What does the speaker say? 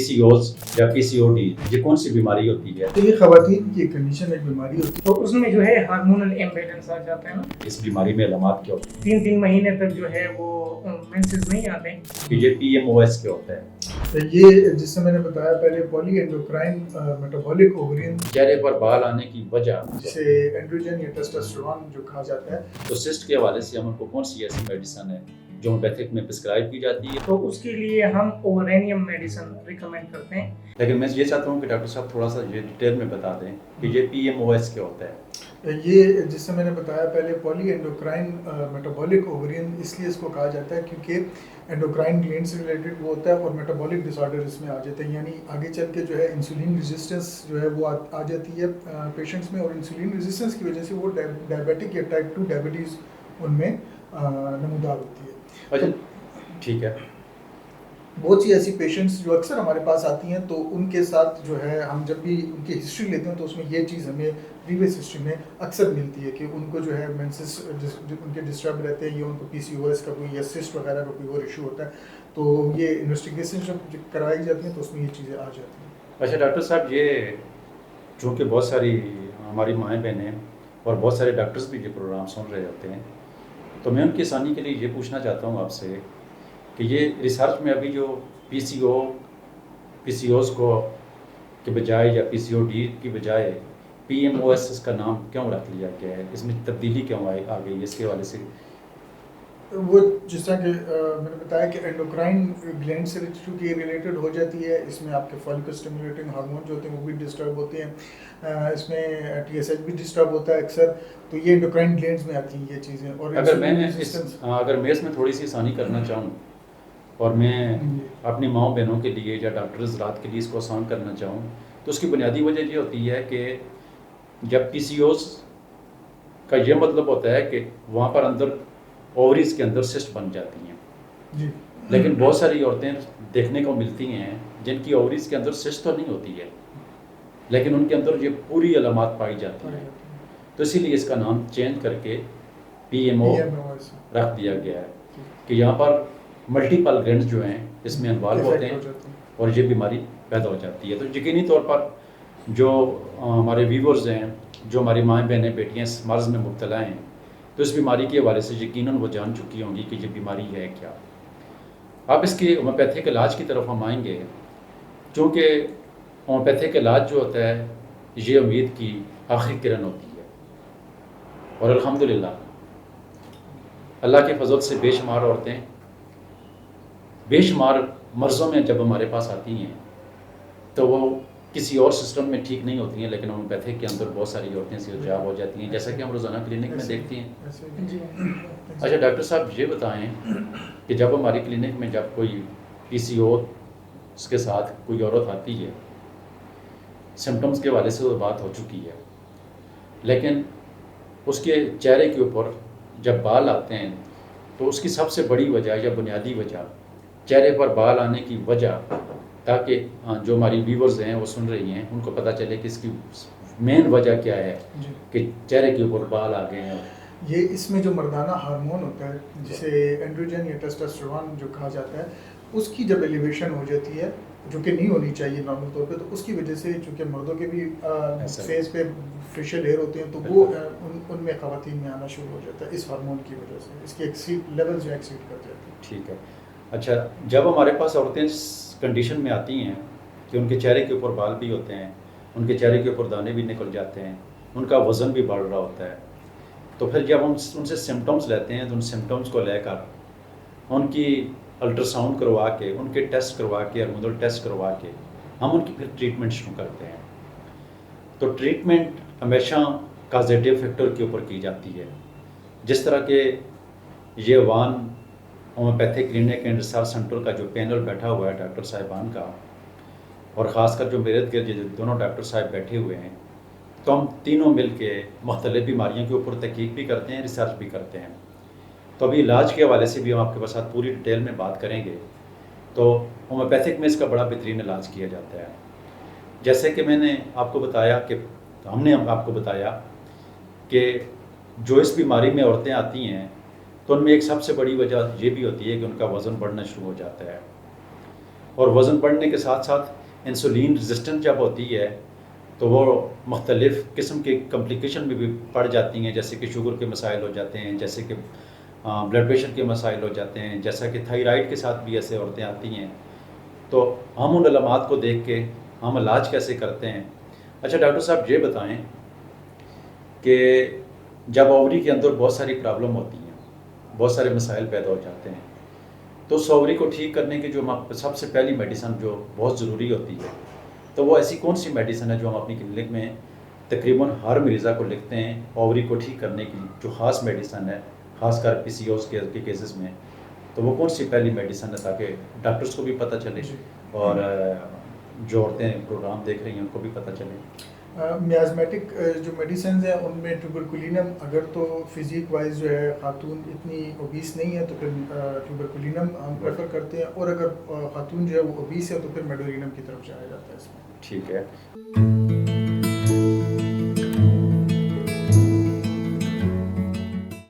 PCOS या PCOD ये कौन सी बीमारी होती है? तो ये खवातीन की कंडीशन एक बीमारी होती है। तो उसमें जो है हार्मोनल इम्बैलेंस आ जाता है ना। इस बीमारी में अलामत क्या होती है? 3 महीने तक जो है वो मेंसेस नहीं आते हैं। तो ये पीएमओएस क्या होता है? तो ये जिससे मैंने बताया पहले पॉली एंडोक्राइन मेटाबॉलिक ओवरियन, चेहरे पर बाल आने की वजह जिसे एंड्रोजन या टेस्टोस्टेरोन जो कहा जाता है। तो सिस्ट के हवाले से हमको कौन सी ऐसी मेडिसिन है जो होम्योपैथिक में प्रिस्क्राइब की जाती है? तो उसके लिए हम ओरेनियम मेडिसिन रिकमेंड करते हैं। लेकिन मैं ये चाहता हूँ कि डॉक्टर साहब थोड़ा सा ये डिटेल में बता दें कि ये पीएमओएस क्या होता है। ये जिससे मैंने बताया पहले पॉली एंडोक्राइन मेटाबॉलिक ओवरियन, इसलिए इसको कहा जाता है क्योंकि एंडोक्राइन ग्लैंड से रिलेटेड वो होता है और मेटाबॉलिक डिसऑर्डर इसमें आ जाते हैं, यानी आगे चल के जो है इंसुलिन रेजिस्टेंस जो है वो आ जाती है पेशेंट्स में, और इंसुलिन रेजिस्टेंस की वजह से वो डायबिटिक या टाइप 2 डायबिटीज़ उनमें नमूदार होती है। अच्छा, ठीक है। बहुत सी ऐसी पेशेंट्स जो अक्सर हमारे पास आती हैं, तो उनके साथ जो है हम जब भी उनकी हिस्ट्री लेते हैं तो उसमें ये चीज़ हमें प्रीवियस हिस्ट्री में अक्सर मिलती है कि उनको जो है मेंसेस उनके डिस्टर्ब रहते हैं, या उनको पीसीओएस का कोई या सिस्ट वगैरह का कोई और इशू होता है, तो ये इन्वेस्टिगेशन जब करवाई जाती हैं तो उसमें ये चीज़ें आ जाती हैं। अच्छा डॉक्टर साहब, ये चूँकि बहुत सारी हमारी माएँ बहनें और बहुत सारे डॉक्टर्स भी ये प्रोग्राम सुन रहे होते हैं, तो मैं उनकी आसानी के लिए ये पूछना चाहता हूँ आपसे कि ये रिसर्च में अभी जो पीसीओएस को के बजाय या पीसीओडी की बजाय पीएमओएस का नाम क्यों रख लिया गया है? इसमें तब्दीली क्यों आ गई? इसके हवाले से वो जिस तरह के मैंने बताया कि एंडोक्राइन ग्लैंड से चूँकि रिलेटेड हो जाती है, इसमें आपके फॉलिकल स्टिमुलेटिंग हार्मोन जो होते हैं वो भी डिस्टर्ब होते हैं, इसमें टीएसएच भी डिस्टर्ब होता है अक्सर, तो ये एंडोक्राइन ग्लैंड्स में आती हैं ये चीज़ें। और अगर मैं इसमें थोड़ी सी आसानी करना चाहूँ और मैं अपनी माँ बहनों के लिए या डॉक्टर्स रात के लिए इसको आसान करना चाहूँ, तो उसकी बुनियादी वजह ये होती है कि जब पीसीओएस का ये मतलब होता है कि वहाँ पर अंदर ओवरीज के अंदर सिस्ट बन जाती हैं जी। लेकिन बहुत सारी औरतें देखने को मिलती हैं जिनकी ओवरीज के अंदर सिस्ट तो नहीं होती है, लेकिन उनके अंदर ये पूरी अलामत पाई जाती हैं, तो इसीलिए इसका नाम चेंज करके पीएमओ रख दिया गया है कि यहाँ पर मल्टीपल ग्लैंड्स जो हैं इसमें इन्वॉल्व होते हैं और ये बीमारी पैदा हो जाती है। तो यकीनी तौर पर जो हमारे व्यूवर्स हैं, जो हमारी माएँ बहनें बेटियाँ इस मर्ज़ में मुब्तला हैं, तो इस बीमारी के हवाले से यकीनन वो जान चुकी होंगी कि ये बीमारी है क्या। अब इसके होम्योपैथिक इलाज की तरफ हम आएंगे, क्योंकि होम्योपैथिक इलाज जो होता है ये उम्मीद की आखिरी किरण होती है, और अल्हम्दुलिल्लाह अल्लाह के फजल से बेशुमार औरतें बेशुमार मर्ज़ों में जब हमारे पास आती हैं तो वो किसी और सिस्टम में ठीक नहीं होती हैं, लेकिन होम्योपैथिक के अंदर बहुत सारी औरतें सेहतयाब हो जाती हैं, जैसा कि हम रोज़ाना क्लिनिक में देखते हैं। अच्छा डॉक्टर साहब, ये बताएं कि जब हमारी क्लिनिक में जब कोई पीसीओएस के साथ कोई औरत आती है, सिम्टम्स के हवाले से तो बात हो चुकी है, लेकिन उसके चेहरे के ऊपर जब बाल आते हैं तो उसकी सबसे बड़ी वजह या बुनियादी वजह चेहरे पर बाल आने की वजह, ताकि जो हमारी व्यूवर्स हैं वो सुन रही हैं उनको पता चले कि इसकी मेन वजह क्या है कि चेहरे के ऊपर बाल आ गए हैं। ये इसमें जो मर्दाना हार्मोन होता है जिसे एंड्रोजन या टेस्टोस्टेरोन जो कहा जाता है, उसकी जब एलिवेशन हो जाती है, जो कि नहीं होनी चाहिए नॉर्मल तौर पे, तो उसकी वजह से चूँकि मर्दों के भी फेस पे फेशियल हेयर होते हैं, तो वो उनमें ख़वातीन में आना शुरू हो जाता है इस हार्मोन की वजह से, इसके एक्सीड लेवल जो एक्सीड कर जाते हैं। ठीक है। अच्छा, जब हमारे पास औरतें इस कंडीशन में आती हैं कि उनके चेहरे के ऊपर बाल भी होते हैं, उनके चेहरे के ऊपर दाने भी निकल जाते हैं, उनका वज़न भी बढ़ रहा होता है, तो फिर जब हम उनसे सिम्टम्स लेते हैं तो उन सिम्टम्स को लेकर उनकी अल्ट्रासाउंड करवा के, उनके टेस्ट करवा के, हार्मोनल टेस्ट करवा के हम उनकी फिर ट्रीटमेंट शुरू करते हैं। तो ट्रीटमेंट हमेशा कॉजेटिव फैक्टर के ऊपर की जाती है, जिस तरह के ये वान homeopathic clinic and research centre का जो पैनल बैठा हुआ है डॉक्टर साहिबान का, और ख़ासकर जो मेरे गिर्द जो दोनों डॉक्टर साहब बैठे हुए हैं, तो हम तीनों मिल के मुख्तलिफ़ बीमारियों के ऊपर तहकीक भी करते हैं, रिसर्च भी करते हैं। तो अभी इलाज के हवाले से भी हम आपके साथ पूरी डिटेल में बात करेंगे। तो होम्योपैथिक में इसका बड़ा बेहतरीन इलाज किया जाता है। जैसे कि मैंने आपको बताया कि हमने आपको बताया कि जो इस बीमारी में औरतें आती हैं तो उनमें एक सबसे बड़ी वजह ये भी होती है कि उनका वज़न बढ़ना शुरू हो जाता है। और वज़न बढ़ने के साथ साथ इंसुलिन रेजिस्टेंट जब होती है तो वो मुख्तलिफ़ किस्म के कम्प्लिकेशन में भी पड़ जाती हैं, जैसे कि शुगर के मसाइल हो जाते हैं, जैसे कि ब्लड प्रेशर के मसाइल हो जाते हैं, जैसा कि थायराइड के साथ भी ऐसे औरतें आती हैं। तो हम उन अलामात को देख के हम इलाज कैसे करते हैं। अच्छा डॉक्टर साहब ये बताएं कि जब ओवरी के अंदर बहुत सारी प्रॉब्लम होती हैं, बहुत सारे मसाइल पैदा हो जाते हैं, तो उस ओवरी को ठीक करने की जो सबसे पहली मेडिसिन जो बहुत ज़रूरी होती है, तो वो ऐसी कौन सी मेडिसिन है जो हम अपनी क्लिनिक में तकरीबन हर मरीज़ा को लिखते हैं ओवरी को ठीक करने की जो ख़ास मेडिसिन है, ख़ासकर PCOS के केसेस में, तो वो कौन सी पहली मेडिसिन है ताकि डॉक्टर्स को भी पता चले और जो औरतें प्रोग्राम देख रही हैं उनको भी पता चले। मियाज़मेटिक जो मेडिसिन हैं उनमें ट्यूबरकुलिनम, अगर तो फिजिक वाइज जो है खातून इतनी ओबीस नहीं है तो फिर ट्यूबरकुलिनम हम प्रेफर करते हैं, और अगर खातून जो है वो ओबीस है तो फिर मेडोरिनम की तरफ जाया जाता है इसमें। ठीक है।